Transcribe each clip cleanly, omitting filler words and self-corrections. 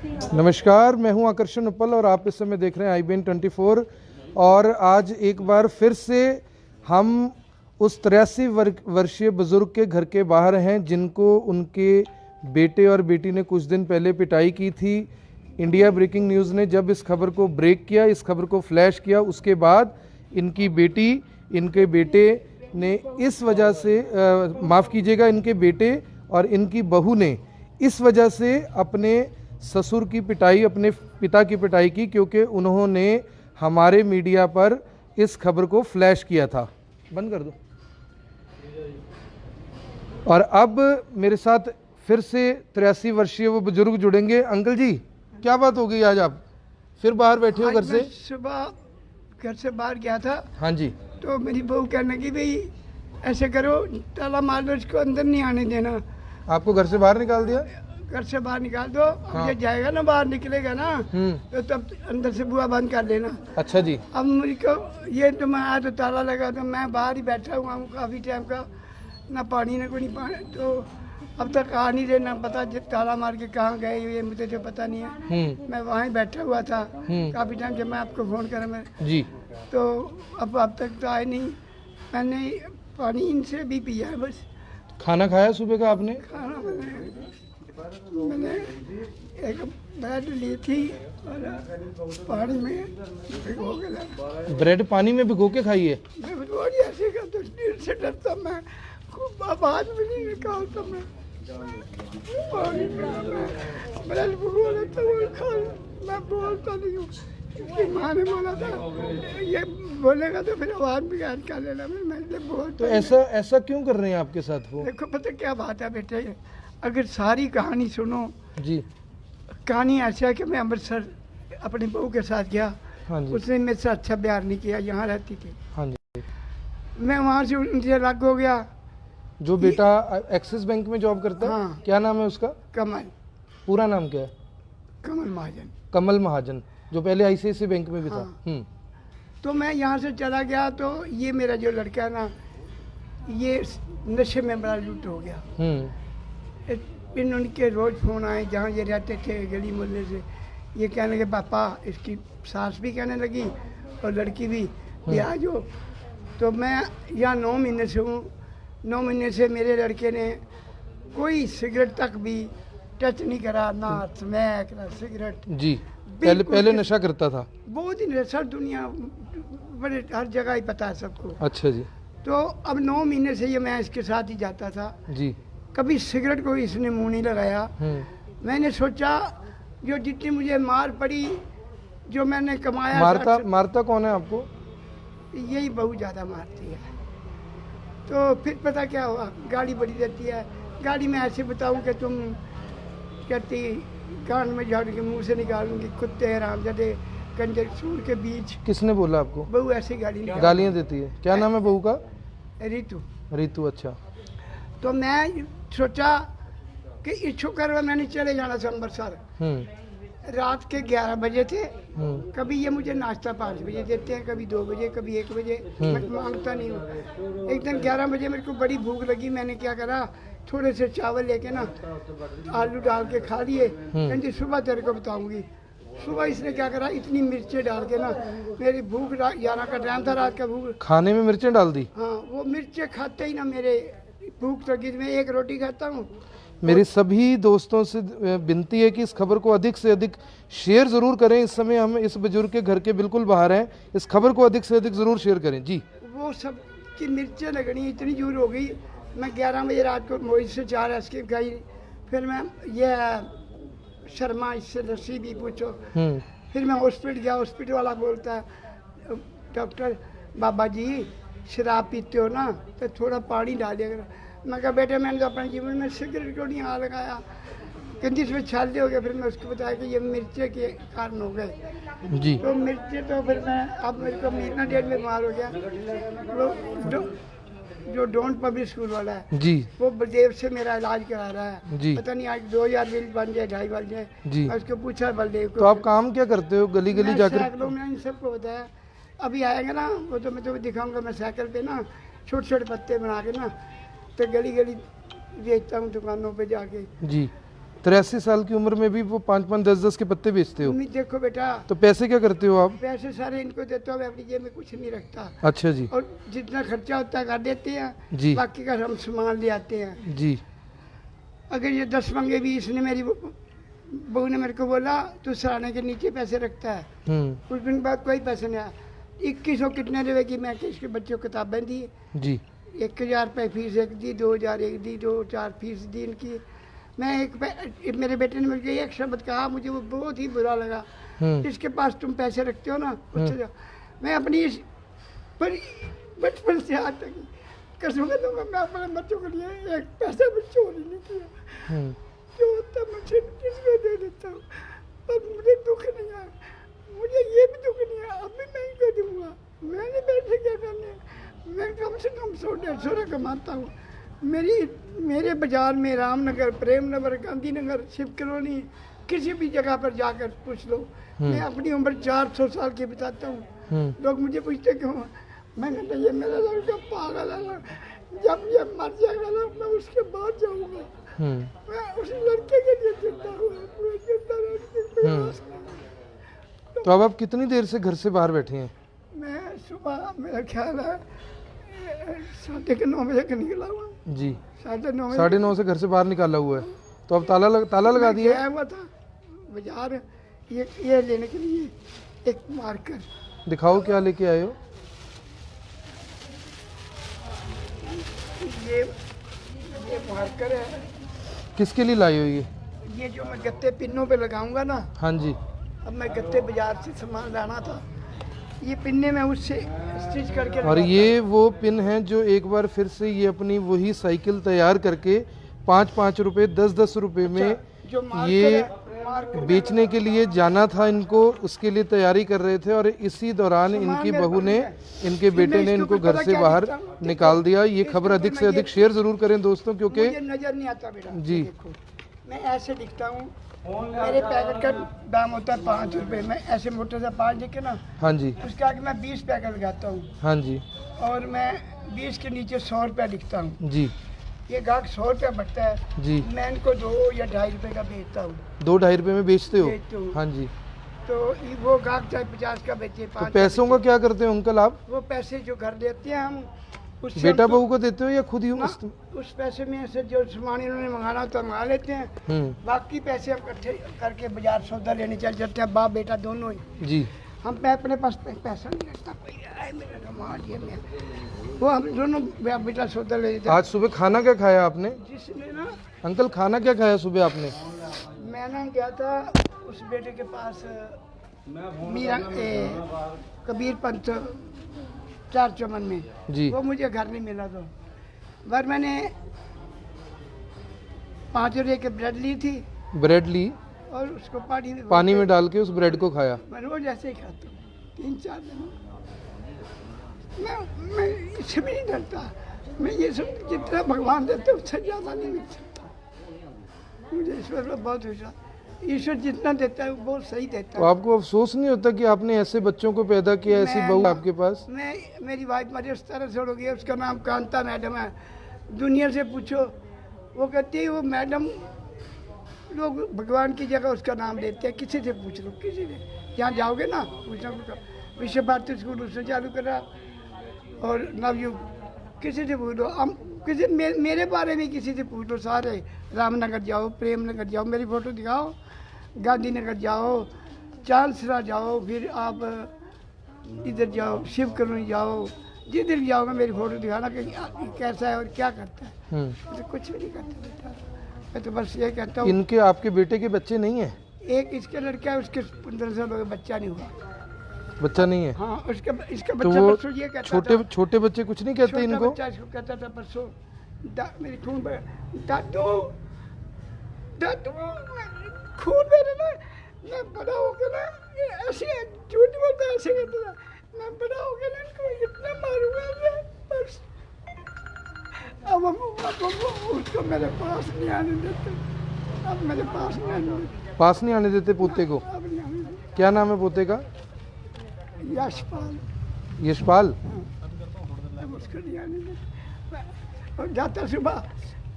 नमस्कार, मैं हूं आकर्षण उपल और आप इस समय देख रहे हैं IBN 24। और आज एक बार फिर से हम उस 83 वर्षीय बुजुर्ग के घर के बाहर हैं जिनको उनके बेटे और बेटी ने कुछ दिन पहले पिटाई की थी। इंडिया ब्रेकिंग न्यूज़ ने जब इस खबर को ब्रेक किया, इस खबर को फ्लैश किया, उसके बाद इनकी बेटी, इनके बेटे ने इस वजह से माफ़ कीजिएगा, इनके बेटे और इनकी बहू ने इस वजह से अपने ससुर की पिटाई, अपने पिता की पिटाई की, क्योंकि उन्होंने हमारे मीडिया पर इस खबर को फ्लैश किया था। बंद कर दो। और अब मेरे साथ फिर से 83 वर्षीय वो बुजुर्ग जुड़ेंगे। अंकल जी, क्या बात हो गई? आज आप फिर बाहर बैठे हो घर से? सुबह घर से बाहर गया था। हाँ जी। तो मेरी बहू कहने लगी, भाई ऐसे करो, ताला मार दो, इसको अंदर नहीं आने देना। आपको घर से बाहर निकाल दिया? घर से बाहर निकाल दो। हाँ। ये जाएगा ना, बाहर निकलेगा ना, तो तब अंदर से बुआ बंद कर लेना। अच्छा जी। अब मुझको ये तो मैं आया तो ताला लगा, तो मैं बाहर ही बैठा हुआ हूँ काफ़ी टाइम का, ना पानी ना कोई पानी। तो अब तक आ नहीं रहे, ना पता ताला मार के कहाँ गए, ये मुझे तो पता नहीं है। मैं वहाँ ही बैठा हुआ था काफ़ी टाइम, जब मैं आपको फ़ोन करा मैं जी। तो अब तक तो आए नहीं। मैंने पानी इनसे भी पिया है बस। खाना खाया सुबह का आपने? खाना मैंने एक ब्रेड ली थी और पानी में भिगो के लाया। ब्रेड पानी में भिगो के खाइए? मैं रोज ऐसे का तो से डरता, मैं खूब आवाज भी नहीं निकालता। मैं पानी में ब्रेड भिगो लेता हूँ, खा। मैं बोलता नहीं हूँ, उसकी माँ ने बोला था ये बोलेगा तो फिर आवाज भी याद कर लेना। मैं बोलता। तो ऐसा क्यों कर रहे हैं आपके साथ वो? देखो पता क्या बात है बेटे, अगर सारी कहानी सुनो जी। कहानी ऐसी है कि मैं अमृतसर अपनी बहू के साथ गया। हाँ जी। उसने मेरे से अच्छा प्यार नहीं किया, यहाँ रहती थी। हाँ जी। मैं वहाँ से उनसे अलग हो गया। जो बेटा एक्सिस बैंक में जॉब करता है? हाँ। क्या नाम है उसका? कमल। पूरा नाम क्या है? कमल महाजन। कमल महाजन, जो पहले ICICI बैंक में भी था। हाँ। तो मैं यहाँ से चला गया, तो ये मेरा जो लड़का है ना, ये नशे में बड़ा लूट हो गया। इन उनके रोज़ फ़ोन आए जहाँ ये रहते थे गली मोहल्ले से। ये कहने लगे पापा, इसकी सास भी कहने लगी और लड़की भी आ जाओ। तो मैं यहाँ 9 महीने से हूँ। 9 महीने से मेरे लड़के ने कोई सिगरेट तक भी टच नहीं करा, ना स्मैक ना सिगरेट। जी। पहले नशा करता था? बहुत ही नशा, दुनिया बड़े हर जगह ही पता है सबको। अच्छा जी। तो अब 9 महीने से ये मैं इसके साथ ही जाता था। जी। कभी सिगरेट को इसने मुंह नहीं लगाया। मैंने सोचा जो जितनी मुझे मार पड़ी, जो मैंने कमाया। मारता कौन है आपको? यही बहुत ज़्यादा मारती है। तो फिर पता क्या हुआ, गाड़ी बड़ी रहती है, गाड़ी में ऐसे बताऊं कि तुम कहती कान में झाड़ के मुंह से निकालूंगी, कुत्ते हरामजादे कंजर सूर के बीच। किसने बोला आपको? बहू ऐसी गालियाँ देती है? क्या नाम है बहू का? रितु। रितु। अच्छा। तो मैं सोचा कि इस शुक्र में मैंने चले जाना था अमृतसर। रात के 11 बजे थे। कभी ये मुझे नाश्ता 5 बजे देते हैं, कभी 2 बजे, कभी 1 बजे। मैं मांगता नहीं हूँ। एक दिन 11 बजे मेरे को बड़ी भूख लगी। मैंने क्या करा, थोड़े से चावल लेके ना आलू डाल के खा लिए। कहती सुबह तेरे को बताऊंगी। सुबह इसने क्या करा, इतनी मिर्चें डाल के ना, मेरी भूख 11 का टाइम था, रात का भूख। खाने में मिर्चें डाल दी? हाँ, वो मिर्चें खाते ही ना मेरे भूख लगी। मैं 1 रोटी खाता हूँ। मेरी सभी दोस्तों से विनती है कि इस खबर को अधिक से अधिक शेयर ज़रूर करें। इस समय हम इस बुजुर्ग के घर के बिल्कुल बाहर हैं। इस खबर को अधिक से अधिक ज़रूर शेयर करें। जी। वो सब की मिर्चें लगनी इतनी जोर हो गई। मैं 11 बजे रात को मोहित से 4 आइसक्रीम खाई। फिर मैं ये शर्मा, इससे लस्सी भी पूछो। फिर मैं हॉस्पिटल गया। हॉस्पिटल वाला बोलता है, डॉक्टर बाबा जी शराब पीते हो ना, तो थोड़ा पानी डालिए। मैं कहा बेटे, मैंने तो अपने जीवन में सिगरेट को नहीं हाथ लगाया। कहती इसमें छाले हो गया। फिर मैं उसको बताया कि ये मिर्चे के कारण हो गए। जी। तो मिर्चे तो फिर मैं, अब मेरे को महीना 1.5 में बीमार हो गया। वो जो डोंट पब्लिक स्कूल वाला है जी, वो बलदेव से मेरा इलाज करा रहा है जी। पता नहीं आज 2000 बिल बन जाए 2.5 बन जाए जी। मैं उसको पूछा बलदेव को। तो आप काम क्या करते हो गली गली जाकर? साइकिलों में इन सबको बताया। अभी आएगा ना वो तो मैं तुम्हें दिखाऊंगा। मैं साइकिल पे ना छोटे छोटे पत्ते बना के ना तो गली गली बेचता हूँ दुकानों पे जाके। जी। 83 साल की उम्र में भी वो 5-5 10-10 के पत्ते बेचते हो? नहीं देखो बेटा, तो पैसे क्या करते हो आप? पैसे सारे इनको देता हूँ, मैं अपनी जेब में कुछ नहीं रखता। अच्छा जी। और जितना खर्चा होता है कर देते हैं जी। बाकी का हम सामान ले आते हैं। जी। अगर ये 10 मंगे भी, इसने मेरी बहू ने मेरे को बोला तू सराहने के नीचे पैसे रखता है। उस दिन बाद कोई पैसे नहीं आया। 2100 कितने रुपए की मैं इसके बच्चों को किताबें दी जी। 1000 रुपये फीस एक दी, 2000 एक दी, 2-4 फीस दी इनकी। मैं मेरे बेटे ने मुझे एक शब्द कहा, मुझे वो बहुत ही बुरा लगा। जिसके पास तुम पैसे रखते हो ना उससे जाओ। मैं अपनी बचपन से आज तक कसम खाता हूँ, मैं अपने बच्चों के लिए एक पैसा भी चोरी नहीं किया। जो होता मुझे किसको दे देता हूँ, पर मुझे दुख नहीं है, मुझे ये भी दुख नहीं है। अब भी मैं इनको दूंगा, मैंने बैठे क्या करने, मैं कम से कम 100-150 कमाता हूँ। मेरे बाजार में रामनगर, प्रेम नगर, गांधीनगर, शिव कॉलोनी, किसी भी जगह पर जाकर पूछ लो, मैं अपनी उम्र 400 साल की बताता हूँ। लोग मुझे पूछते क्यों, मैं कहता ये मेरा लड़का पागल है ना, जब ये मर जाएगा ना मैं उसके बाद जाऊँगा। मैं उस लड़के के लिए जिंदा हूँ। तो अब आप कितनी देर से घर से बाहर बैठे हैं? मैं सुबह, मेरा ख्याल है 9:30 बजे का निकला हुआ जी। 9:30 9:30 से घर से बाहर निकाला हुआ है। तो अब ताला लगा दिया? गया हुआ था बाजार ये लेने के लिए एक मार्कर। दिखाओ क्या लेके आए हो। ये मार्कर है। किसके लिए लाए हो ये जो मैं गत्ते पिन्नों पे लगाऊंगा ना। हाँ जी। अब मैं गत्ते बाजार से सामान लाना था, ये पिन्ने में उससे स्टिच करके और ये वो पिन है जो एक बार फिर से ये अपनी वही साइकिल तैयार करके 5-5 रुपए 10-10 रुपए में जो ये बेचने के लिए जाना था इनको, उसके लिए तैयारी कर रहे थे। और इसी दौरान इनकी बहू ने, इनके बेटे ने इनको घर से बाहर निकाल दिया। ये खबर अधिक से अधिक शेयर जरूर करें दोस्तों, क्योंकि नजर नहीं आता बेटा जी। मैं ऐसे दिखता हूँ, मेरे पैकेट का दाम होता है 5 रुपए, मैं ऐसे मोटे से 5 लिखे ना, हाँ जी, उसके आगे मैं 20 पैकेट लगाता हूँ। हाँ जी। और मैं 20 के नीचे 100 रुपया लिखता हूँ जी। ये गाहक 100 रुपया बढ़ता है जी। मैं इनको 2 या 2.5 रुपए का बेचता हूँ। 2-2.5 रुपए में बेचते हो? बेचता हूँ। हाँ जी। तो वो गाहक चाहे 50 का बेचे, 5 तो पैसों का क्या करते हो अंकल आप? वो पैसे जो घर देते हैं हम उससे बेटा हमको- बहू को देते हो या खुद ही? उस पैसे में से जो सामान इन्होंने मंगाना तो मंगा लेते हैं, बाकी पैसे हम इकट्ठे करके बाजार सौदा लेने चल जाते हैं, बाप बेटा दोनों ही। जी। हम अपने पास पैसा नहीं रखता, मेरा कमाल ये मैं वो हम दोनों बाप बेटा सौदा ले लेते हैं। आज सुबह खाना क्या खाया आपने? जिसने ना अंकल खाना क्या खाया सुबह आपने? मैं ना गया था उस बेटे के पास, मीरा कबीर पंथ 4 चमन में जी। वो मुझे घर नहीं मिला, तो पर मैंने 5 रुपये की ब्रेड ली थी, ब्रेड ली और उसको पानी में डाल के उस ब्रेड को खाया? मैं रोज ऐसे ही खाता हूँ 3-4 दिन। मैं इससे भी नहीं डरता, मैं ये सब जितना भगवान देते उससे ज़्यादा नहीं मिल सकता। मुझे ईश्वर पर बहुत विश्वास, ईश्वर जितना देता है वो बहुत सही देता तो है। आपको अफसोस नहीं होता कि आपने ऐसे बच्चों को पैदा किया, ऐसी बहू आपके पास? मेरी वाइफ मेरे उस तरह से हो गई है, उसका नाम कांता मैडम है। दुनिया से पूछो, वो कहती है वो मैडम, लोग भगवान की जगह उसका नाम देते हैं। किसी से पूछ लो, किसी से जहाँ जाओगे ना पूछना, विश्व भारती स्कूल उसने चालू करा, और नवयुग किसी से पूछ लो, हम किसी मेरे बारे में किसी से पूछ लो, सारे रामनगर जाओ, प्रेम नगर जाओ, मेरी फ़ोटो दिखाओ, गांधीनगर जाओ, चांसरा जाओ, फिर आप इधर जाओ, शिव कॉलोनी जाओ, जिधर जाओगे मेरी फ़ोटो दिखाना कि कैसा है और क्या करता है। तो कुछ भी नहीं करता बेटा, मैं तो बस ये कहता हूँ। इनके आपके बेटे के बच्चे नहीं है? एक इसके लड़का है, उसके 15 साल हो गए, बच्चा नहीं हुआ। बच्चा नहीं है? हाँ, इसका तो बच्चा वो परसों ये कहता था, छोटे बच्चे कुछ नहीं कहते छोटा इनको? बच्चा इसको कहता था परसों, मेरी खून दादू दादू खून मेरे ना, मैं बड़ा हो गया ना, ये ऐसे झूठ बोलता है, ऐसे कहता था, मैं बड़ा हो गया ना इनको इतना मारूंगा मैं बस। अब उसको मेरे पास नहीं आने देते, अब मेरे पास नहीं आने देते। पास नहीं आने देते पोते को? अब नहीं आने देते। क्या नाम है पोते का? यशपाल। यशपाल। अब उसको नहीं आने देते। और जाता सुबह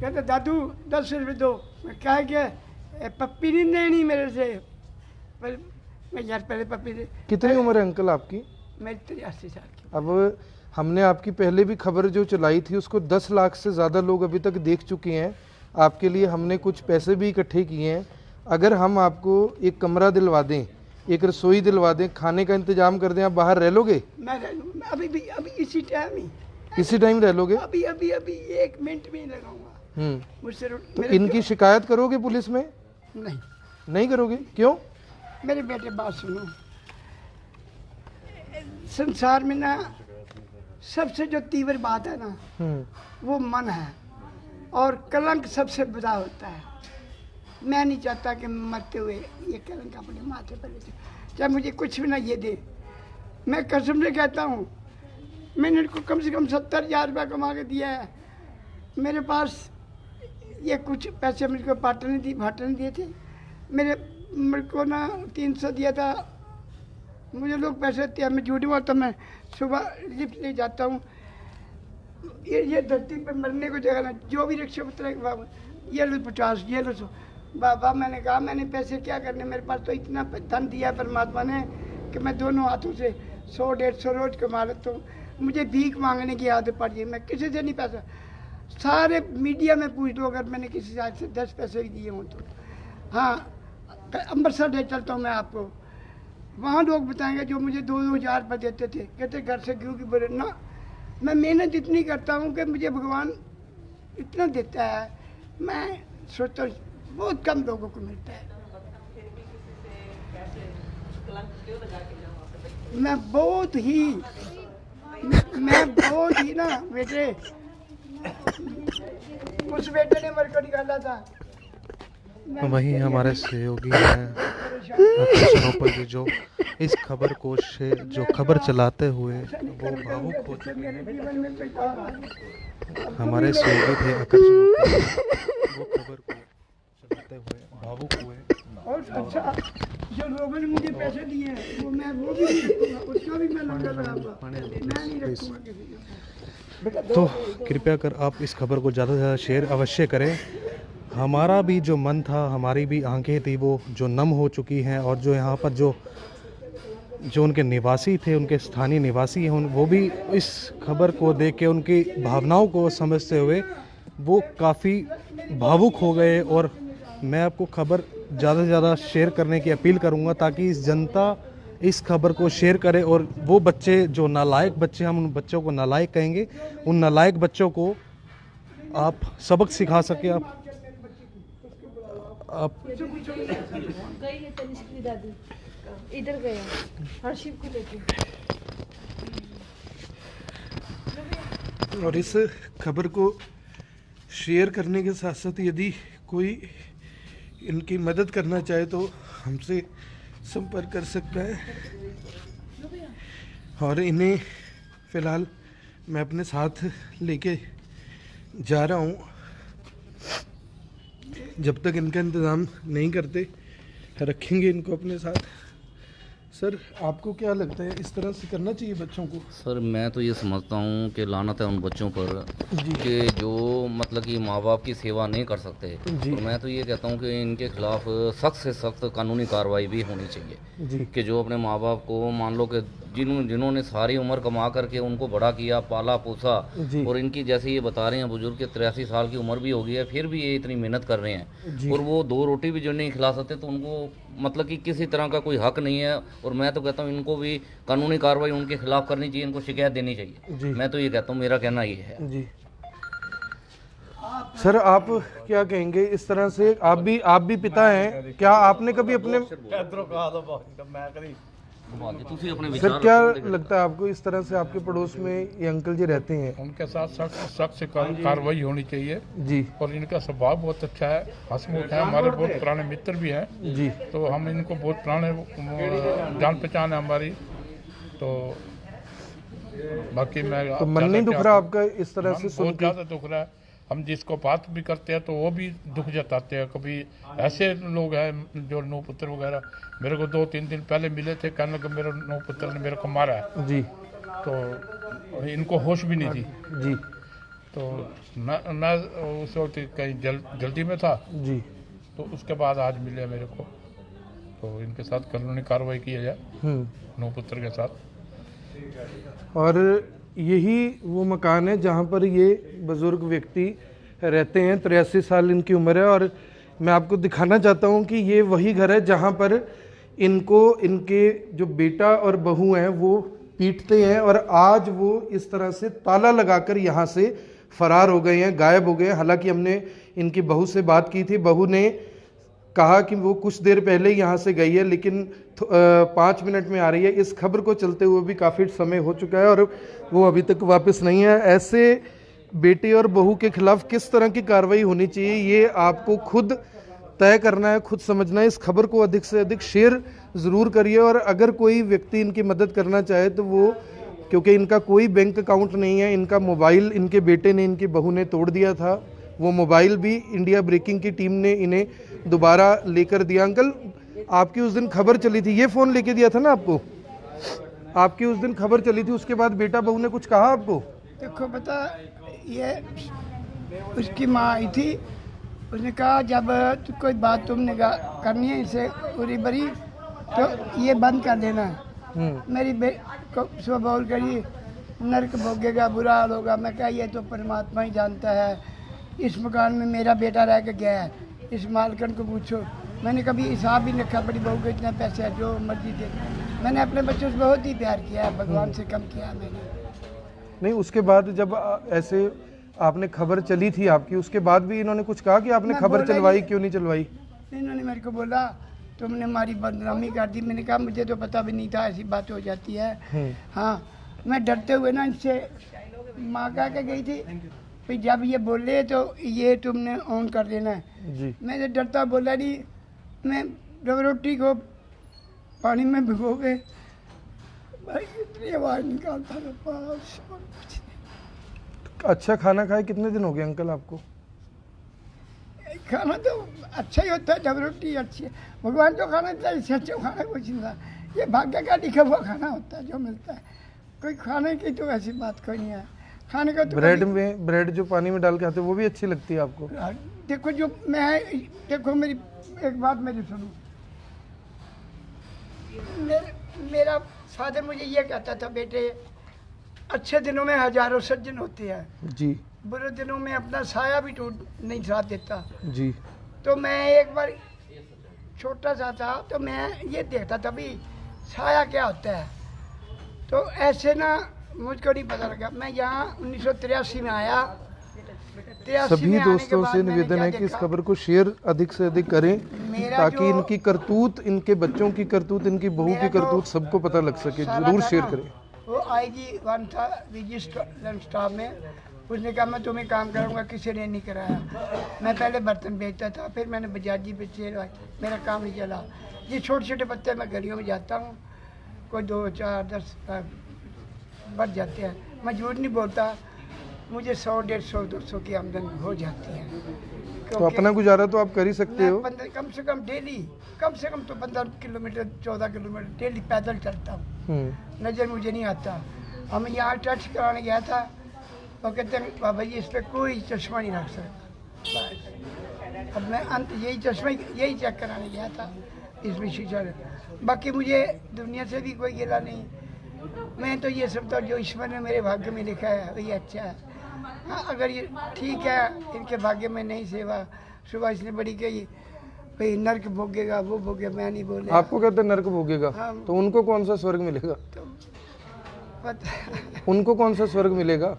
कहता दादू 10 रुपये दो, मैं कह के पप्पी नहीं लेनी मेरे से, पर मैं यार पहले पप्पी दे। कितनी उम्र है अंकल आपकी? मेरी 83 साल की। अब हमने आपकी पहले भी खबर जो चलाई थी उसको 10 लाख से ज़्यादा लोग अभी तक देख चुके हैं। आपके लिए हमने कुछ पैसे भी इकट्ठे किए हैं। अगर हम आपको एक कमरा दिलवा दें, एक रसोई दिलवा दें, खाने का इंतजाम कर दें, आप बाहर रह लोगे? मैं रह लूँगा अभी भी, अभी इसी टाइम ही, इसी टाइम रह लोगे? अभी अभी अभी 1 मिनट में ही लगाऊंगा। मुझसे तो इनकी शिकायत करोगे पुलिस में? नहीं, नहीं करोगे? क्यों? मेरे बेटे बात सुनो, संसार में ना सबसे जो तीव्र बात है ना वो मन है, और कलंक सबसे बुरा होता है। मैं नहीं चाहता कि मरते हुए ये कलंक अपने माथे पर ले जाए, चाहे मुझे कुछ भी ना ये दे। मैं कसम से कहता हूँ, मैंने इनको कम से कम 70,000 रुपया कमा के दिया है। मेरे पास ये कुछ पैसे मुझको भाटे ने दिए थे। मेरे को ना 300 दिया था। मुझे लोग पैसे देते हैं, मैं झूठ बोलता, मैं सुबह लिफ्ट ले जाता हूँ। ये धरती पे मरने को जगह ना, जो भी रिक्शा उतरेगा बाबा ये लो 50, ये लो 100। बाबा मैंने कहा मैंने पैसे क्या करने, मेरे पास तो इतना धन दिया परमात्मा ने कि मैं दोनों हाथों से 100-150 रोज कमा लेता हूँ। मुझे भीख मांगने की आदत पड़ गई, मैं किसी से नहीं पैसा, सारे मीडिया में पूछ लो अगर मैंने किसी से आज से 10 पैसे भी दिए हों तो। हाँ, अमृतसर ले चलता हूँ मैं आपको, वहाँ लोग बताएंगे जो मुझे 2-2 हज़ार रुपये देते थे, कहते घर से क्यों की बोले ना। मैं मेहनत इतनी करता हूँ कि मुझे भगवान इतना देता है, मैं सोचता हूँ बहुत कम लोगों को मिलता है। मैं बहुत ही ना बेटे, उस बेटे ने मेरे को निकाला था। वहीं हमारे सहयोगी हैं आकाश जी, जो इस खबर को से जो खबर चलाते हुए वो भावुक हो चुके हैं। हमारे सहयोगी थे आकाश, वो खबर को चलाते हुए भावुक हुए। और अच्छा, जो लोगों ने मुझे पैसे दिए हैं वो मैं वो भी नहीं रखूंगा, उसका भी मैं लंगर बनाऊंगा, मैं नहीं रखूंगा किसी का। तो कृपया कर आप इस खबर को ज़्यादा से ज़्यादा शेयर अवश्य करें। हमारा भी जो मन था, हमारी भी आंखें थी वो जो नम हो चुकी हैं, और जो यहाँ पर जो उनके निवासी थे, उनके स्थानीय निवासी हैं, वो भी इस खबर को देख के उनकी भावनाओं को समझते हुए वो काफ़ी भावुक हो गए। और मैं आपको खबर ज़्यादा से ज़्यादा शेयर करने की अपील करूँगा ताकि इस जनता इस खबर को शेयर करे, और वो बच्चे जो नालायक बच्चे, हम उन बच्चों को नालायक कहेंगे, उन नालायक बच्चों को आप सबक सिखा सके। आप गई है तनिष्क की दादी, इधर गया हर्षिप को लेके। और इस खबर को शेयर करने के साथ साथ यदि कोई इनकी मदद करना चाहे तो हमसे संपर्क कर सकता है। और इन्हें फ़िलहाल मैं अपने साथ लेके जा रहा हूँ, जब तक इनका इंतज़ाम नहीं करते रखेंगे इनको अपने साथ। सर, आपको क्या लगता है, इस तरह से करना चाहिए बच्चों को? सर, मैं तो ये समझता हूँ कि लानत है उन बच्चों पर कि जो मतलब कि माँ बाप की सेवा नहीं कर सकते। तो मैं तो ये कहता हूँ कि इनके खिलाफ सख्त से सख्त कानूनी कार्रवाई भी होनी चाहिए कि जो अपने माँ बाप को, मान लो कि जिन्होंने सारी उम्र कमा करके उनको बड़ा किया, पाला पोसा, और इनकी जैसे ये बता रहे हैं बुजुर्ग के 83 साल की उम्र भी हो गई है, फिर भी ये इतनी मेहनत कर रहे हैं, और वो 2 रोटी भी जो नहीं खिला सकते, तो उनको मतलब कि किसी तरह का कोई हक नहीं है। और मैं तो कहता हूँ इनको भी कानूनी कार्रवाई उनके खिलाफ करनी चाहिए, इनको शिकायत देनी चाहिए। मैं तो ये कहता हूँ, मेरा कहना ये है। जी सर, आप क्या कहेंगे इस तरह से? आप भी पिता हैं, क्या आपने कभी अपने सर, क्या लगता है आपको इस तरह से आपके पड़ोस में ये अंकल जी रहते हैं? उनके साथ सख्त से कार्रवाई होनी चाहिए जी। और इनका स्वभाव बहुत अच्छा है, हंसमुख है, हमारे बहुत पुराने मित्र भी हैं जी। तो हम इनको बहुत पुराने जान पहचान है हमारी। तो बाकी मैं तो मन नहीं दुख रहा आपका इस तरह से? बहुत ज़्यादा दुख रहा है। हम जिसको बात भी करते हैं तो वो भी दुख जताते हैं। कभी ऐसे लोग हैं जो नौ पुत्र वगैरह मेरे को 2-3 दिन पहले मिले थे, कहने लगे मेरे नौ पुत्र ने मेरे को मारा है जी। तो इनको होश भी नहीं थी जी। तो मैं उस वक्त कहीं जल्दी में था जी। तो उसके बाद आज मिले मेरे को, तो इनके साथ कानूनी कार्रवाई की जाए नौ पुत्र के साथ। और यही वो मकान है जहाँ पर ये बुज़ुर्ग व्यक्ति रहते हैं। 83 साल इनकी उम्र है और मैं आपको दिखाना चाहता हूँ कि ये वही घर है जहाँ पर इनको इनके जो बेटा और बहू हैं वो पीटते हैं और आज वो इस तरह से ताला लगाकर यहाँ से फरार हो गए हैं, गायब हो गए हैं। हालांकि हमने इनकी बहू से बात की थी, बहू ने कहा कि वो कुछ देर पहले यहाँ से गई है लेकिन 5 मिनट में आ रही है। इस खबर को चलते हुए भी काफ़ी समय हो चुका है और वो अभी तक वापस नहीं है। ऐसे बेटे और बहू के खिलाफ किस तरह की कार्रवाई होनी चाहिए ये आपको खुद तय करना है, खुद समझना है। इस खबर को अधिक से अधिक शेयर ज़रूर करिए और अगर कोई व्यक्ति इनकी मदद करना चाहे तो वो, क्योंकि इनका कोई बैंक अकाउंट नहीं है, इनका मोबाइल इनके बेटे ने, इनकी बहू ने तोड़ दिया था, वो मोबाइल भी इंडिया ब्रेकिंग की टीम ने इन्हें दोबारा लेकर दिया। अंकल, आपकी उस दिन खबर चली थी, ये फ़ोन लेके दिया था ना आपको, आपकी उस दिन खबर चली थी, उसके बाद बेटा बहू ने कुछ कहा आपको? देखो पता, ये उसकी माँ आई थी, उसने कहा जब कोई बात तुमने करनी है इसे पूरी बरी तो ये बंद कर देना। मेरी को सुबह बोल करी नरक भोगेगा, बुरा हाल होगा। मैं कहा ये तो परमात्मा ही जानता है, इस मकान में मेरा बेटा रह के गया है, इस मालकन को पूछो। मैंने कभी हिसाब भी रखा, बड़ी बहू को इतना पैसे है जो मर्जी दे। मैंने अपने बच्चों से बहुत ही प्यार किया है, भगवान से कम किया मैंने नहीं। उसके बाद जब ऐसे आपने खबर चली थी आपकी, उसके बाद भी इन्होंने कुछ कहा कि आपने खबर चलवाई, क्यों नहीं चलवाई? इन्होंने मेरे को बोला तुमने हमारी बदनामी कर दी। मैंने कहा मुझे तो पता भी नहीं था ऐसी बात हो जाती है। हाँ, मैं डरते हुए ना इनसे माँ कह के गई थी भाई जब ये बोले तो ये तुमने ऑन कर देना है जी। मैं डरता बोला नहीं, मैं रोटी को पानी में भिगो के भाई इतनी आवाज़ निकालता था पास। अच्छा खाना खाए कितने दिन हो गए अंकल आपको? खाना तो अच्छा ही होता है जब रोटी अच्छी है। भगवान जो खाना देता है इससे अच्छा खाना कुछ नहीं था। ये भाग्य का लिखा हुआ खाना होता है जो मिलता है, कोई खाने की तो ऐसी बात कोई नहीं है। खाने का तो ब्रेड जो पानी में डाल के आते हैं वो भी अच्छी लगती है आपको? देखो जो मैं, देखो मेरी एक बात मेरी सुनो, मेरा फादर मुझे ये कहता था बेटे अच्छे दिनों में हजारों सज्जन होते हैं जी, बुरे दिनों में अपना साया भी टूट नहीं साथ देता जी। तो मैं एक बार छोटा सा था तो मैं ये देखता था भी साया क्या होता है। तो ऐसे ना मुझको नहीं पता लगा। मैं यहाँ 1983 में आया। सभी दोस्तों से निवेदन है कि इस खबर को शेयर अधिक से अधिक करें ताकि इनकी करतूत, इनके बच्चों की करतूत, इनकी बहू की करतूत सबको पता लग सके। जरूर शेयर करें। वो आईजी वन था रजिस्टर स्टाफ में, उसने कहा मैं तुम्हें काम कराऊंगा, किसी ने नहीं कराया। मैं पहले बर्तन बेचता था, फिर मैंने बजाजी बेचे, मेरा काम नहीं चला। ये छोटे छोटे पत्ते मैं गलियों में जाता हूँ, कोई 2, 4, 10 बढ़ जाते हैं। मैं झूठ नहीं बोलता, मुझे 100, 150, 200 की आमदन हो जाती है। तो अपना गुजारा तो आप कर ही सकते हो। कम से कम डेली, कम से कम तो 15 किलोमीटर 14 किलोमीटर डेली पैदल चलता हूँ। नज़र मुझे नहीं आता। हम यहाँ टेस्ट कराने गया था, वो कहते हैं बाबा जी इस पर कोई चश्मा नहीं रख सकता। अब मैं अंत यही चश्मा यही चेक कराने गया था, इसमें शीशा। बाकी मुझे दुनिया से भी कोई गिला नहीं। मैं तो ये समझता हूँ जो ईश्वर ने मेरे भाग्य में लिखा है वही अच्छा है। हाँ, अगर ये ठीक है, इनके भाग्य में नहीं सेवा। सुबह इसने बड़ी कही भाई नर्क भोगेगा, वो भोगे, मैं नहीं बोले। आपको कहते हैं नर्क भोगेगा? हाँ। तो उनको कौन सा स्वर्ग मिलेगा? तो उनको कौन सा स्वर्ग मिलेगा?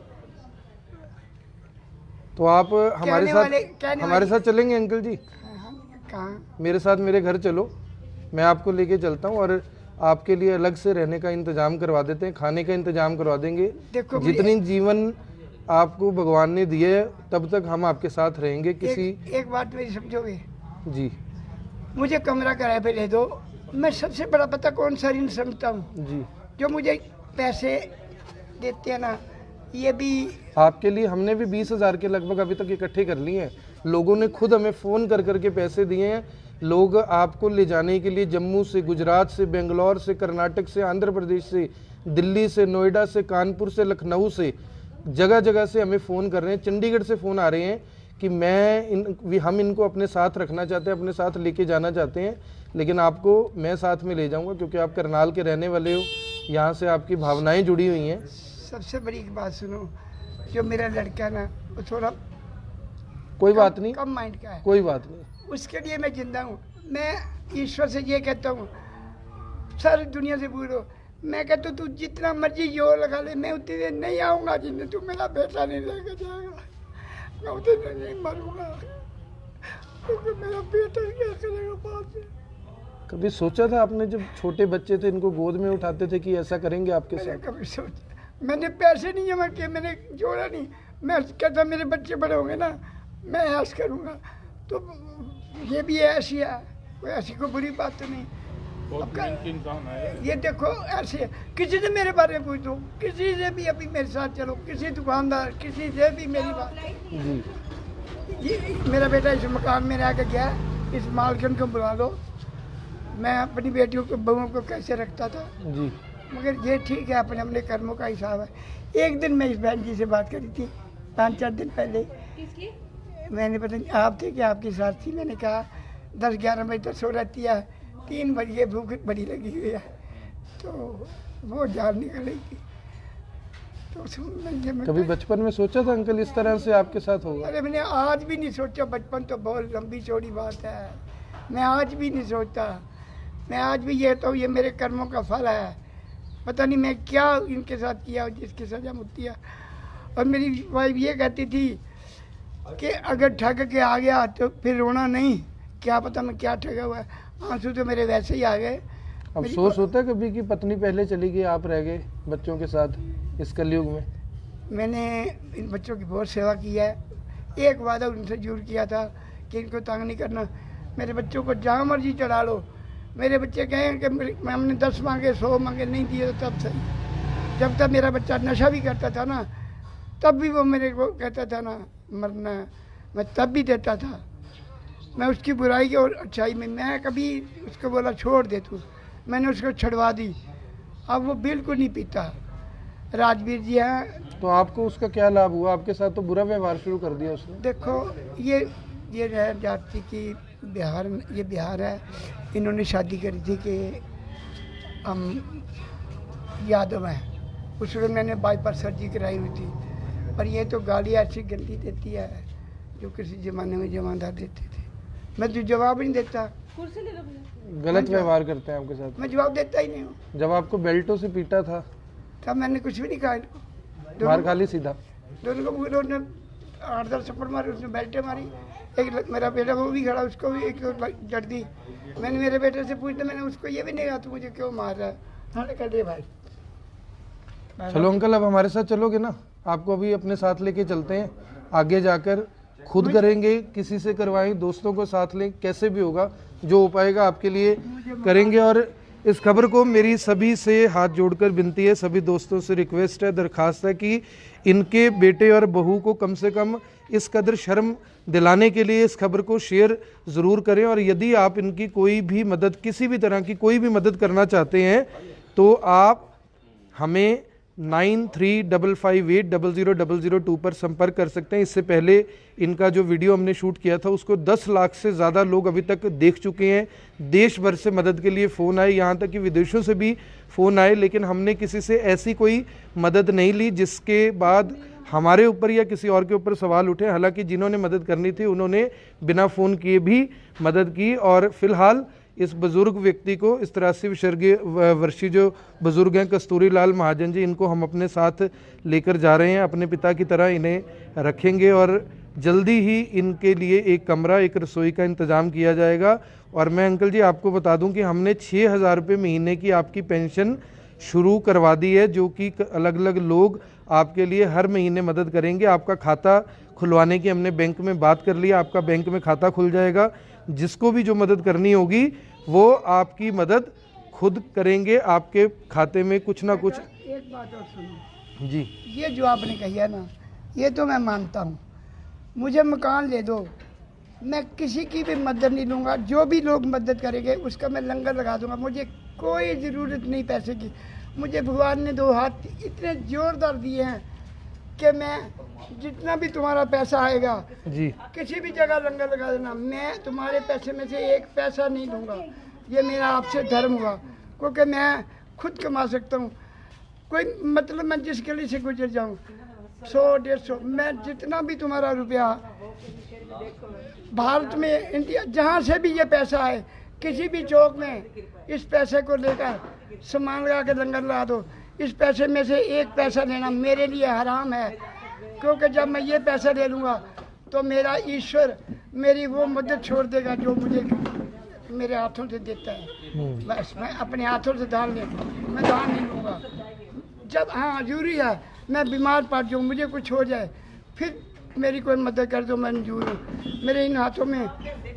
तो आप हमारे साथ चलेंगे अंकल जी? कहाँ? मेरे साथ मेरे घर चलो, मैं आपको लेके चलता हूँ और आपके लिए अलग से रहने का इंतजाम करवा देते हैं, खाने का इंतजाम करवा देंगे। जितनी जीवन आपको भगवान ने दिए है तब तक हम आपके साथ रहेंगे। एक बात मेरी समझोगे जी? मुझे कमरा किराए पे ले दो। मैं सबसे बड़ा पता कौन सा ऋण समझता हूँ जी। जो मुझे पैसे देते हैं ना, ये भी आपके लिए हमने भी 20,000 के लगभग अभी तक इकट्ठे कर लिए हैं। लोगों ने खुद हमें फ़ोन कर करके पैसे दिए हैं। लोग आपको ले जाने के लिए जम्मू से, गुजरात से, बेंगलोर से, कर्नाटक से, आंध्र प्रदेश से, दिल्ली से, नोएडा से, कानपुर से, लखनऊ से, जगह जगह से हमें फ़ोन कर रहे हैं। चंडीगढ़ से फ़ोन आ रहे हैं कि हम इनको अपने साथ रखना चाहते हैं, अपने साथ लेके जाना चाहते हैं, लेकिन आपको मैं साथ में ले जाऊंगा क्योंकि आप करनाल के रहने वाले हो, यहाँ से आपकी भावनाएं जुड़ी हुई हैं। सबसे बड़ी एक बात सुनो, जो मेरा लड़का ना वो थोड़ा कोई बात नहीं, कम माइंड का है, कोई बात नहीं, उसके लिए मैं जिंदा हूँ। मैं ईश्वर से ये कहता हूँ, सारी दुनिया से पूछो, मैं कहता हूँ तू जितना मर्जी जोर लगा ले, मैं उतनी देर नहीं आऊँगा जितने तू मेरा बेटा नहीं लेकर जाएगा। मैं उतनी देर नहीं मरूँगा, क्योंकि मेरा बेटा क्या करेगा बाद में। कभी सोचा था आपने जब छोटे बच्चे थे इनको गोद में उठाते थे कि ऐसा करेंगे आपके मैंने साथ? कभी सोचा, मैंने पैसे नहीं जमा किए, मैंने जोड़ा नहीं। मैं कहता मेरे बच्चे बड़े होंगे ना, मैं ऐश करूँगा। तो ये भी ऐसी है, कोई ऐसी कोई बुरी बात तो नहीं। बहुत मेहनती इंसान है। ये देखो ऐसे है, किसी से मेरे बारे में पूछ दो, किसी से भी अभी मेरे साथ चलो, किसी दुकानदार, किसी से भी मेरी बात। जी ये मेरा बेटा इस मकान में रह के गया, इस मालकिन को बुला लो। मैं अपनी बेटियों को, बहुओं को कैसे रखता था, जी, मगर ये ठीक है, अपने अपने कर्मों का हिसाब है। एक दिन मैं इस बहन जी से बात करी थी 5-4 दिन पहले, मैंने पता नहीं आप थे कि आपकी साथ थी, मैंने कहा 10-11 बजे तक सो रहती है, 3 बजे भूख बड़ी लगी हुई है, तो वो जान निकल रही थी। तो कभी बचपन में सोचा था अंकल इस तरह से आपके साथ होगा? अरे मैंने आज भी नहीं सोचा, बचपन तो बहुत लंबी चौड़ी बात है, मैं आज भी नहीं सोचता। मैं आज भी ये तो ये मेरे कर्मों का फल है, पता नहीं मैं क्या इनके साथ किया जिसकी सजा मुक्ति है। और मेरी वाइफ ये कहती थी कि अगर ठग के आ गया तो फिर रोना नहीं, क्या पता मैं क्या ठगा हुआ है। आंसू तो मेरे वैसे ही आ गए। अफसोस होता है कभी कि पत्नी पहले चली गई, आप रह गए बच्चों के साथ इस कलयुग में? मैंने इन बच्चों की बहुत सेवा की है। एक वादा उनसे जरूर किया था कि इनको तंग नहीं करना, मेरे बच्चों को जहाँ मर्जी चढ़ा लो। मेरे बच्चे कहें कि मैं हमने 10 मांगे 100 मांगे नहीं दिए तो तब सही। जब तक मेरा बच्चा नशा भी करता था ना, तब भी वो मेरे को कहता था ना मरना, मैं तब भी देता था। मैं उसकी बुराई और अच्छाई में, मैं कभी उसको बोला छोड़ दे तू, मैंने उसको छुड़वा दी। अब वो बिल्कुल नहीं पीता। राजवीर जी हैं। तो आपको उसका क्या लाभ हुआ? आपके साथ तो बुरा व्यवहार शुरू कर दिया उसने। देखो ये है जाति की बिहार, ये बिहार है। इन्होंने शादी करी थी कि हम यादव हैं, उस वक्त मैंने बाईपास सर्जरी कराई हुई थी। पर ये तो गाली ऐसी गंदी देती है जो किसी ज़माने में जमानदार देते थे। मैं तो जवाब नहीं देता, कुर्सी ले लो भैया। गलत व्यवहार करते हैं आपके साथ। मैं जवाब देता ही नहीं हूँ। जब आपको बेल्टों से पीटा था तब मैंने कुछ भी नहीं कहा इनको। मार खा ली सीधा? दोनों को उन्होंने 8-10 थप्पड़ मारे, उसने बेल्टे मारी। एक मेरा बेटा वो भी खड़ा, उसको भी एक जड़ दी। मैंने मेरे बेटे से पूछा, मैंने उसको ये भी नहीं कहा तू मुझे क्यों मार रहा है। हाँ कर दे भाई। चलो अंकल, अब हमारे साथ चलोगे ना? आपको अभी अपने साथ लेके चलते हैं, आगे जाकर खुद करेंगे, किसी से करवाएं, दोस्तों को साथ लें, कैसे भी होगा, जो हो पाएगा आपके लिए करेंगे। और इस खबर को मेरी सभी से हाथ जोड़कर विनती है, सभी दोस्तों से रिक्वेस्ट है, दरखास्त है कि इनके बेटे और बहू को कम से कम इस कदर शर्म दिलाने के लिए इस खबर को शेयर ज़रूर करें। और यदि आप इनकी कोई भी मदद, किसी भी तरह की कोई भी मदद करना चाहते हैं तो आप हमें 9355800002 पर संपर्क कर सकते हैं। इससे पहले इनका जो वीडियो हमने शूट किया था उसको 10 लाख से ज़्यादा लोग अभी तक देख चुके हैं। देश भर से मदद के लिए फ़ोन आए, यहाँ तक कि विदेशों से भी फ़ोन आए, लेकिन हमने किसी से ऐसी कोई मदद नहीं ली जिसके बाद हमारे ऊपर या किसी और के ऊपर सवाल उठे। हालांकि जिन्होंने मदद करनी थी उन्होंने बिना फ़ोन किए भी मदद की। और फिलहाल इस बुज़ुर्ग व्यक्ति को, इस 83 वर्षीय जो बुज़ुर्ग हैं कस्तूरी लाल महाजन जी, इनको हम अपने साथ लेकर जा रहे हैं। अपने पिता की तरह इन्हें रखेंगे और जल्दी ही इनके लिए एक कमरा, एक रसोई का इंतज़ाम किया जाएगा। और मैं अंकल जी आपको बता दूं कि हमने 6,000 रुपये महीने की आपकी पेंशन शुरू करवा दी है, जो कि अलग अलग लोग आपके लिए हर महीने मदद करेंगे। आपका खाता खुलवाने की हमने बैंक में बात कर लिया, आपका बैंक में खाता खुल जाएगा। जिसको भी जो मदद करनी होगी वो आपकी मदद खुद करेंगे, आपके खाते में कुछ ना कुछ। एक बात और सुनो जी, ये जो आपने कही है ना, ये तो मैं मानता हूँ। मुझे मकान ले दो, मैं किसी की भी मदद नहीं लूँगा। जो भी लोग मदद करेंगे उसका मैं लंगर लगा दूँगा। मुझे कोई ज़रूरत नहीं पैसे की। मुझे भगवान ने 2 हाथ इतने जोरदार दिए हैं कि मैं जितना भी तुम्हारा पैसा आएगा जी किसी भी जगह लंगर लगा देना, मैं तुम्हारे पैसे में से एक पैसा नहीं लूँगा। ये मेरा आपसे धर्म हुआ, क्योंकि मैं खुद कमा सकता हूँ। कोई मतलब मैं जिस गली से गुजर जाऊँ 100-150, मैं जितना भी तुम्हारा रुपया भारत में, इंडिया, जहाँ से भी ये पैसा आए, किसी भी चौक में इस पैसे को लेकर सामान लगा के लंगर लगा दो। इस पैसे में से एक पैसा लेना मेरे लिए हराम है, क्योंकि जब मैं ये पैसा ले लूँगा तो मेरा ईश्वर मेरी वो मदद छोड़ देगा जो मुझे मेरे हाथों से देता है। बस मैं अपने हाथों से दान ले, मैं दान नहीं लूँगा। जब हाँ जरूरी है मैं बीमार पड़ जाऊँ, मुझे कुछ हो जाए, फिर मेरी कोई मदद कर दो, मैं मंजूर हूँ। मेरे इन हाथों में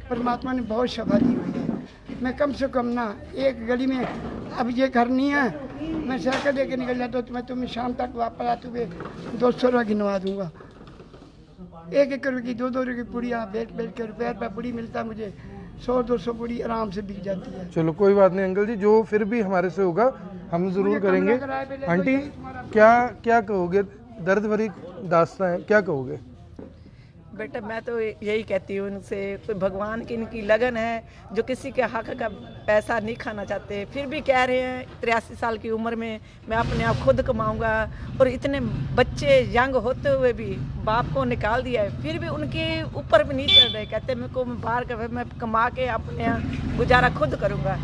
परमात्मा ने बहुत शफा दी हुई है। मैं कम से कम ना एक गली में, अब ये घर नहीं है, मैं साइकिल लेके निकल जाता तो मैं तुम्हें शाम तक वापस आते हुए 200 रुपये गिनवा दूँगा। 1-1 रुपये की 2-2 रुपये की पुड़िया बेच के रुपये पुड़ी मिलता मुझे, 100-200 पुड़ी आराम से बिक जाती है। चलो कोई बात नहीं अंकल जी, जो फिर भी हमारे से होगा हम जरूर करेंगे। आंटी क्या क्या कहोगे, दर्द भरी दास्तां है, क्या कहोगे? बेटा मैं तो यही कहती हूँ उनसे, कोई भगवान की इनकी लगन है जो किसी के हक का पैसा नहीं खाना चाहते, फिर भी कह रहे हैं 83 साल की उम्र में मैं अपने आप खुद कमाऊंगा। और इतने बच्चे यंग होते हुए भी बाप को निकाल दिया है, फिर भी उनके ऊपर भी नहीं चल रहे। कहते मेरे को मैं बाहर का मैं कमा के अपने गुजारा खुद करूँगा,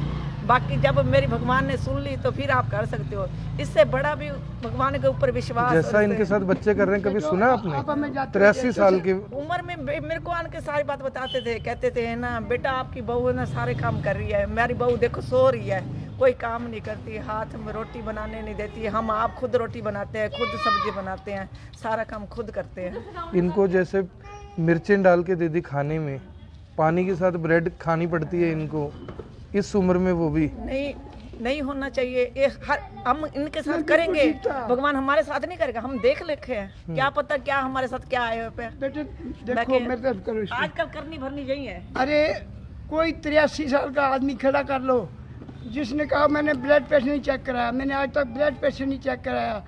बाकी जब मेरी भगवान ने सुन ली तो फिर आप कर सकते हो। इससे बड़ा भी भगवान के ऊपर विश्वास, जैसा इनके साथ बच्चे कर रहे हैं, कभी सुना आपने? 83 साल की उम्र में मेरे को आन के सारी बात बताते थे, कहते थे ना बेटा आपकी बहू ना सारे काम कर रही है, मेरी बहू देखो सो रही है, कोई काम नहीं करती, हाथ में रोटी बनाने नहीं देती, हम आप खुद रोटी बनाते हैं, खुद सब्जी बनाते हैं, सारा काम खुद करते हैं। इनको जैसे मिर्चें डाल के दे दी खाने में, पानी के साथ ब्रेड खानी पड़ती है इनको इस उम्र में, वो भी नहीं होना चाहिए। ये हर हम इनके साथ करेंगे, भगवान हमारे साथ नहीं करेगा, हम देख लेखे हैं, क्या पता क्या हमारे साथ क्या आए पे। बेटे देखो मेरे तरफ करो इसको। आजकल करनी भरनी यही है। अरे कोई 83 साल का आदमी खड़ा कर लो, जिसने कहा मैंने ब्लड प्रेशर नहीं चेक कराया, मैंने आज तक ब्लड प्रेशर नहीं चेक कराया,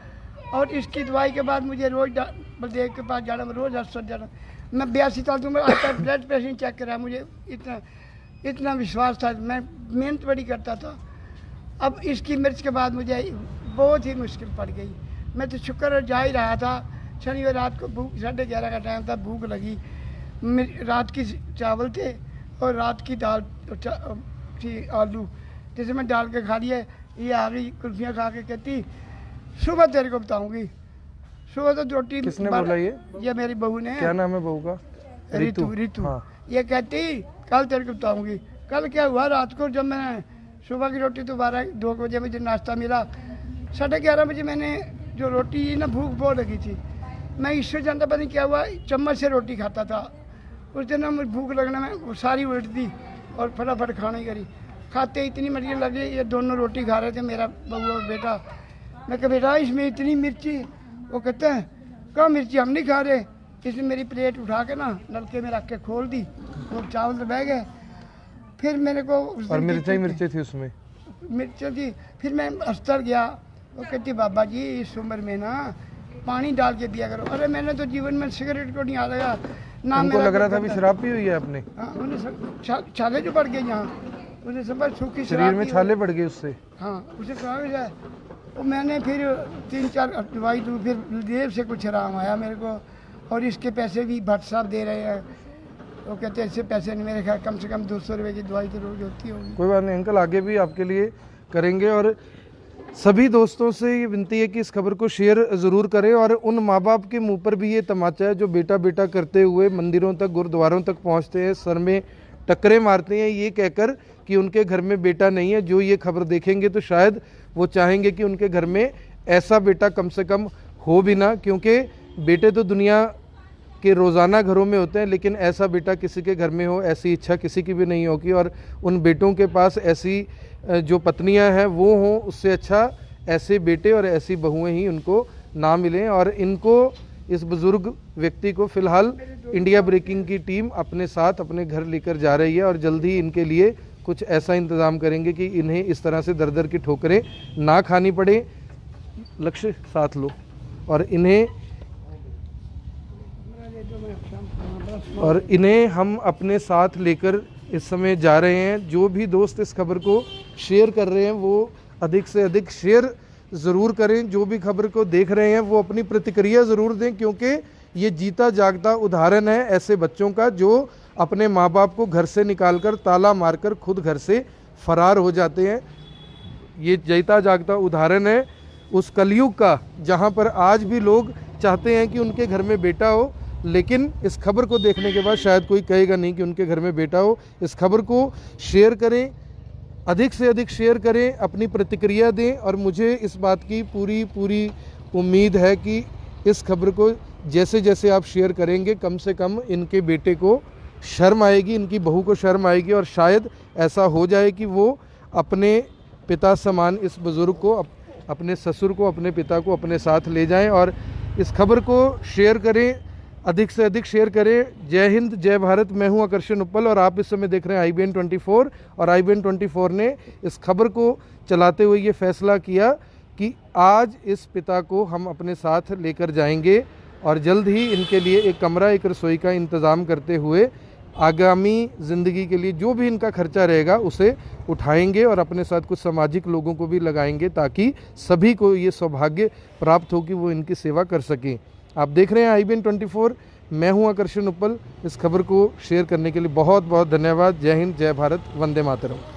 और इसकी दवाई के बाद मुझे रोज बलदेव के पास जाना, रोज अस्पताल जाना। मैं 82 साल की उम्र, आज तक ब्लड प्रेशर नहीं चेक कराया। मुझे इतना विश्वास था, मैं मेहनत बड़ी करता था। अब इसकी मिर्च के बाद मुझे बहुत ही मुश्किल पड़ गई। मैं तो शुक्र जा ही रहा था, शनिवार रात को भूख 11:30 का टाइम था, भूख लगी, रात की चावल थे और रात की दाल थी आलू, जैसे मैं डाल के खा लिया। ये आ रही कुल्फियाँ खा के कहती सुबह तेरे को बताऊँगी। सुबह तो रोटी। किसने बोला ये मेरी बहू ने। क्या नाम है बहू का? रितु। हाँ। ये कहती कल तेरे को बताऊँगी। कल क्या हुआ, रात को जब मैंने सुबह की रोटी तो 2 बजे मुझे नाश्ता मिला, 11:30 बजे मैंने जो रोटी ना भूख बहुत लगी थी, मैं इससे जानता पता नहीं क्या हुआ, चम्मच से रोटी खाता था। उस दिन ना मुझे भूख लगने में वो सारी उल्ट दी और फटाफट खाने करी। खाते इतनी मर्जी लगी, ये दोनों रोटी खा रहे थे, मेरा बहू और बेटा। मैं कहा बेटा इसमें इतनी मिर्ची, वो कहते हैं कहाँ मिर्ची, हम नहीं खा रहे। इसने मेरी प्लेट उठा के ना नलके में रख के खोल दी, वो चावल तो बह गए। फिर मेरे को और मिर्ची थी उसमें, मिर्चें थी। फिर मैं अस्तर गया, वो कहती बाबा जी इस उम्र में ना पानी डाल के दिया करो। अरे मैंने तो जीवन में सिगरेट को नहीं आया ना। उनको लग रहा था अभी शराब पी हुई है आपने। हाँ, उन्हें छाले जो पड़ गए यहाँ, उन्हें सब सूखी शरीर में छाले पड़ गए उससे। हाँ उसे कहा जाए। तो मैंने फिर 3-4 दवाई दूँ, फिर देव से कुछ आराम आया मेरे को। और इसके पैसे भी भट्ट साहब दे रहे हैं, वो कहते हैं ऐसे पैसे नहीं, मेरे ख्याल कम से कम 200 रुपये की दवाई तो रोज होती होगी। कोई बात नहीं अंकल, आगे भी आपके लिए करेंगे। और सभी दोस्तों से ये विनती है कि इस खबर को शेयर ज़रूर करें। और उन माँ बाप के मुंह पर भी ये तमाचा है जो बेटा बेटा करते हुए मंदिरों तक, गुरुद्वारों तक पहुँचते हैं, सर में टक्करें मारते हैं ये कहकर कि उनके घर में बेटा नहीं है। जो ये खबर देखेंगे तो शायद वो चाहेंगे कि उनके घर में ऐसा बेटा कम से कम हो भी ना, क्योंकि बेटे तो दुनिया के रोज़ाना घरों में होते हैं, लेकिन ऐसा बेटा किसी के घर में हो, ऐसी इच्छा किसी की भी नहीं होगी। और उन बेटों के पास ऐसी जो पत्नियां हैं वो हों, उससे अच्छा ऐसे बेटे और ऐसी बहुएं ही उनको ना मिलें। और इनको, इस बुज़ुर्ग व्यक्ति को फ़िलहाल इंडिया ब्रेकिंग की टीम अपने साथ अपने घर लेकर जा रही है और जल्द ही इनके लिए कुछ ऐसा इंतज़ाम करेंगे कि इन्हें इस तरह से दर दर की ठोकरें ना खानी पड़े। लक्ष्य साथ लो और इन्हें और इन्हें हम अपने साथ लेकर इस समय जा रहे हैं। जो भी दोस्त इस खबर को शेयर कर रहे हैं वो अधिक से अधिक शेयर ज़रूर करें। जो भी खबर को देख रहे हैं वो अपनी प्रतिक्रिया ज़रूर दें, क्योंकि ये जीता जागता उदाहरण है ऐसे बच्चों का जो अपने माँ बाप को घर से निकालकर ताला मारकर खुद घर से फरार हो जाते हैं। ये जीता जागता उदाहरण है उस कलयुग का जहाँ पर आज भी लोग चाहते हैं कि उनके घर में बेटा हो, लेकिन इस खबर को देखने के बाद शायद कोई कहेगा नहीं कि उनके घर में बेटा हो। इस खबर को शेयर करें, अधिक से अधिक शेयर करें, अपनी प्रतिक्रिया दें। और मुझे इस बात की पूरी उम्मीद है कि इस खबर को जैसे जैसे आप शेयर करेंगे कम से कम इनके बेटे को शर्म आएगी, इनकी बहू को शर्म आएगी, और शायद ऐसा हो जाए कि वो अपने पिता समान इस बुज़ुर्ग को, अपने ससुर को, अपने पिता को अपने साथ ले जाएं। और इस खबर को शेयर करें, अधिक से अधिक शेयर करें। जय हिंद, जय भारत। मैं हूं आकर्षण उप्पल और आप इस समय देख रहे हैं IBN 24। और IBN 24 ने इस खबर को चलाते हुए ये फैसला किया कि आज इस पिता को हम अपने साथ लेकर जाएंगे और जल्द ही इनके लिए एक कमरा, एक रसोई का इंतज़ाम करते हुए आगामी ज़िंदगी के लिए जो भी इनका खर्चा रहेगा उसे उठाएंगे और अपने साथ कुछ सामाजिक लोगों को भी लगाएंगे ताकि सभी को ये सौभाग्य प्राप्त हो कि वो इनकी सेवा कर सकें। आप देख रहे हैं IBN 24। मैं हूं आकर्षण उप्पल। इस खबर को शेयर करने के लिए बहुत बहुत धन्यवाद। जय हिंद, जय भारत, वंदे मातरम।